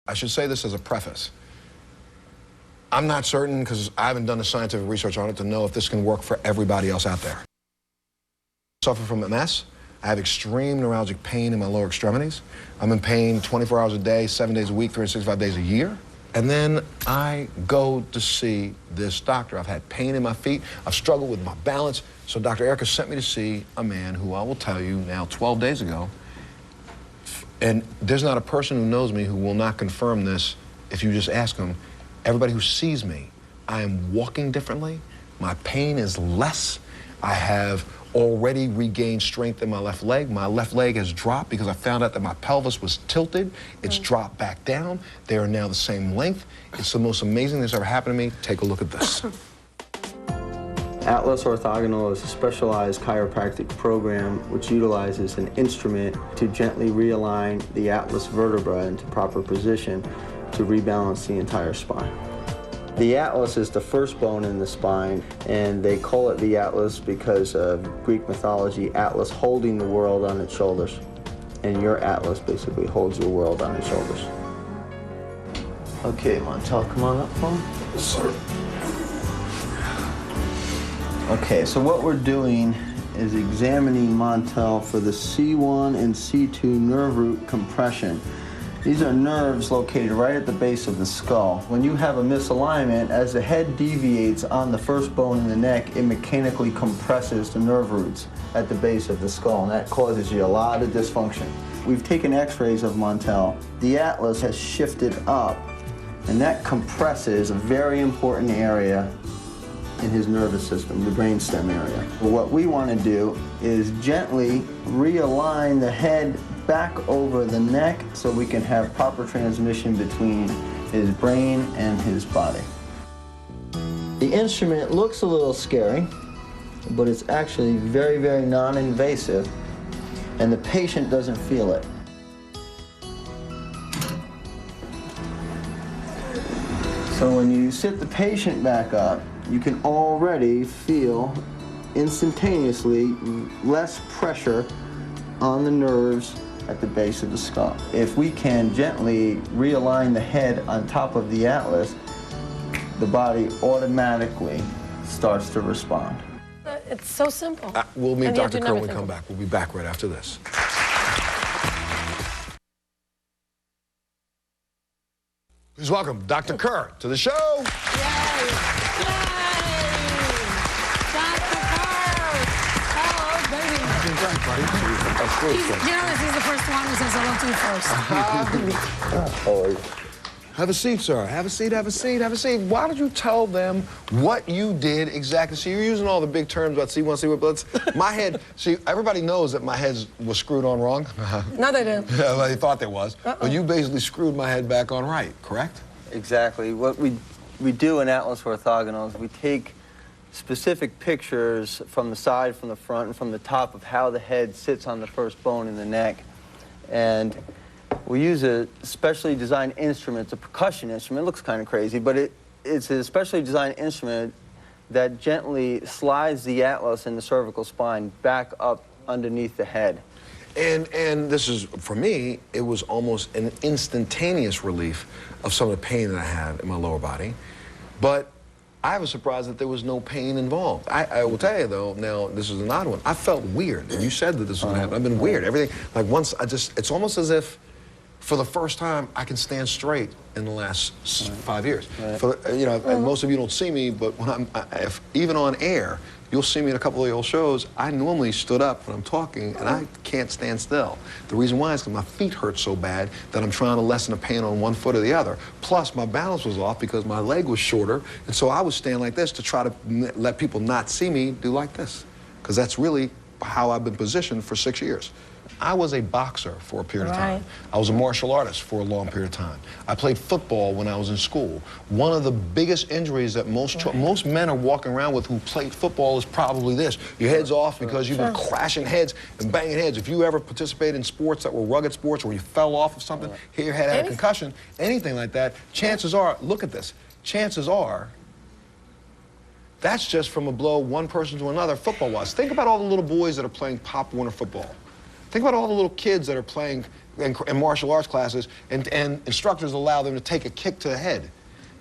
I should say this as a preface. I'm not certain, because I haven't done the scientific research on it, to know if this can work for everybody else out there. I suffer from MS. I have extreme neuralgic pain in my lower extremities. I'm in pain 24 hours a day, 7 days a week, 365 days a year. And then I go to see this doctor. I've had pain in my feet. I've struggled with my balance. So Dr. Erica sent me to see a man who I will tell you now 12 days ago. And there's not a person who knows me who will not confirm this if you just ask them. Everybody who sees me, I am walking differently. My pain is less. I have already regained strength in my left leg. My left leg has dropped because I found out that my pelvis was tilted. It's dropped back down. They are now the same length. It's the most amazing thing that's ever happened to me. Take a look at this. Atlas Orthogonal is a specialized chiropractic program which utilizes an instrument to gently realign the atlas vertebra into proper position to rebalance the entire spine. The atlas is the first bone in the spine, and they call it the atlas because of Greek mythology, Atlas holding the world on its shoulders. And your atlas basically holds your world on its shoulders. Okay, Montel, come on up for me. Yes, sir. Okay, so what we're doing is examining Montel for the C1 and C2 nerve root compression. These are nerves located right at the base of the skull. When you have a misalignment, as the head deviates on the first bone in the neck, it mechanically compresses the nerve roots at the base of the skull, and that causes you a lot of dysfunction. We've taken x-rays of Montel. The atlas has shifted up, and that compresses a very important area in his nervous system, the brainstem area. What we want to do is gently realign the head back over the neck so we can have proper transmission between his brain and his body. The instrument looks a little scary, but it's actually very, very non-invasive, and the patient doesn't feel it. So when you sit the patient back up, you can already feel instantaneously less pressure on the nerves at the base of the skull. If we can gently realign the head on top of the atlas, the body automatically starts to respond. It's so simple. We'll meet Dr. Kerr when we come back. We'll be back right after this. Please welcome Dr. Kerr to the show. Yay! Yay! Dr. Kerr! Hello, baby. He's the first one who says hello to you first. Have a seat, sir. Have a seat, have a seat, have a seat. Why don't you tell them what you did exactly? See, you're using all the big terms about C1, C1, but my head, see, everybody knows that my head was screwed on wrong. No, they didn't. Yeah, well, they thought there was. But you basically screwed my head back on right, correct? Exactly. What we do in Atlas Orthogonal is we take specific pictures from the side, from the front, and from the top of how the head sits on the first bone in the neck. And we use a specially designed instrument. It's a percussion instrument. It looks kind of crazy, but it's a specially designed instrument that gently slides the atlas in the cervical spine back up underneath the head. And this is, for me, it was almost an instantaneous relief of some of the pain that I have in my lower body. But I was surprised that there was no pain involved. I will tell you, though, now, this is an odd one. I felt weird. You said that this was going to happen. I've been weird. Everything, like once it's almost as if, for the first time, I can stand straight in the last 5 years. Right. For, you know, and most of you don't see me, but when even on air, you'll see me in a couple of the old shows. I normally stood up when I'm talking, and I can't stand still. The reason why is because my feet hurt so bad that I'm trying to lessen the pain on one foot or the other. Plus, my balance was off because my leg was shorter, and so I was standing like this to try to let people not see me do like this, because that's really how I've been positioned for 6 years. I was a boxer for a period of time. I was a martial artist for a long period of time. I played football when I was in school. One of the biggest injuries that most men are walking around with who played football is probably this. Your head's off because you've been crashing heads and banging heads. If you ever participated in sports that were rugged sports where you fell off of something, hit your head, had a concussion, anything like that, chances are, look at this, chances are, that's just from a blow one person to another football-wise. Think about all the little boys that are playing Pop Warner football. Think about all the little kids that are playing in martial arts classes, and instructors allow them to take a kick to the head.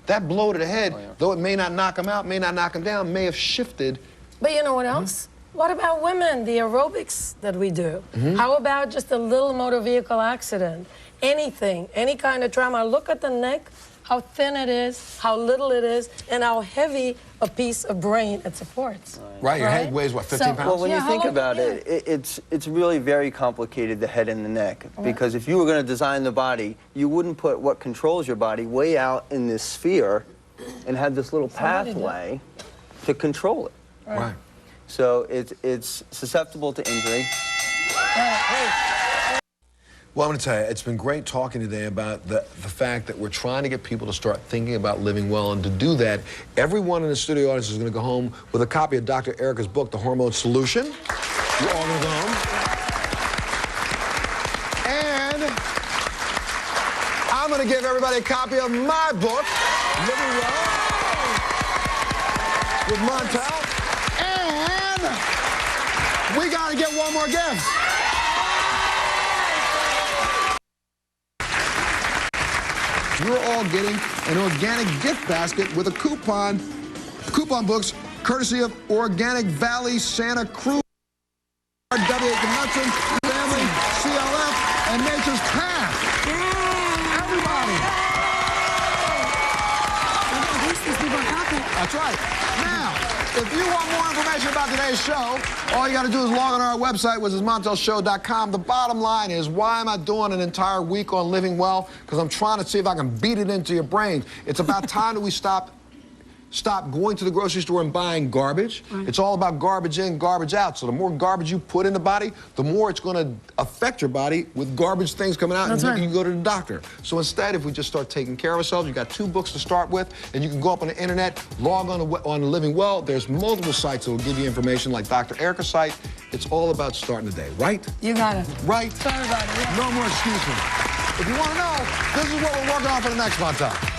That blow to the head, though it may not knock them out, may not knock them down, may have shifted. But you know what else? What about women, the aerobics that we do? How about just a little motor vehicle accident? Anything, any kind of trauma. Look at the neck, how thin it is, how little it is, and how heavy a piece of brain it supports. Right, your head weighs, what, 15 pounds? Well, when you think about it, it's really very complicated, the head and the neck. Because if you were going to design the body, you wouldn't put what controls your body way out in this sphere and have this little pathway to control it. Right. So it's susceptible to injury. Well, I'm going to tell you, it's been great talking today about the fact that we're trying to get people to start thinking about living well, and to do that, everyone in the studio audience is going to go home with a copy of Dr. Erica's book, The Hormone Solution. You're all going to go home. And I'm going to give everybody a copy of my book, Living Well, with Montel. And we got to get one more gift. You're all getting an organic gift basket with a coupon books courtesy of Organic Valley Santa Cruz, W.A. Knudsen, Family, CLF, and Nature's Path. Everybody. That's right. Now, if you want more information about today's show, all you got to do is log on our website, which is montelshow.com. The bottom line is, why am I doing an entire week on living well? Because I'm trying to see if I can beat it into your brain. It's about time that we stop going to the grocery store and buying garbage. It's all about garbage in, garbage out. So the more garbage you put in the body, the more it's going to affect your body with garbage things coming out, and you can go to the doctor. So instead, if we just start taking care of ourselves, you've got 2 books to start with, and you can go up on the internet, log on Living Well. There's multiple sites that will give you information, like Dr. Erica's site. It's all about starting the day, right? You got it. Right? Sorry about it. No more excuses. If you want to know, this is what we're working on for the next Montel.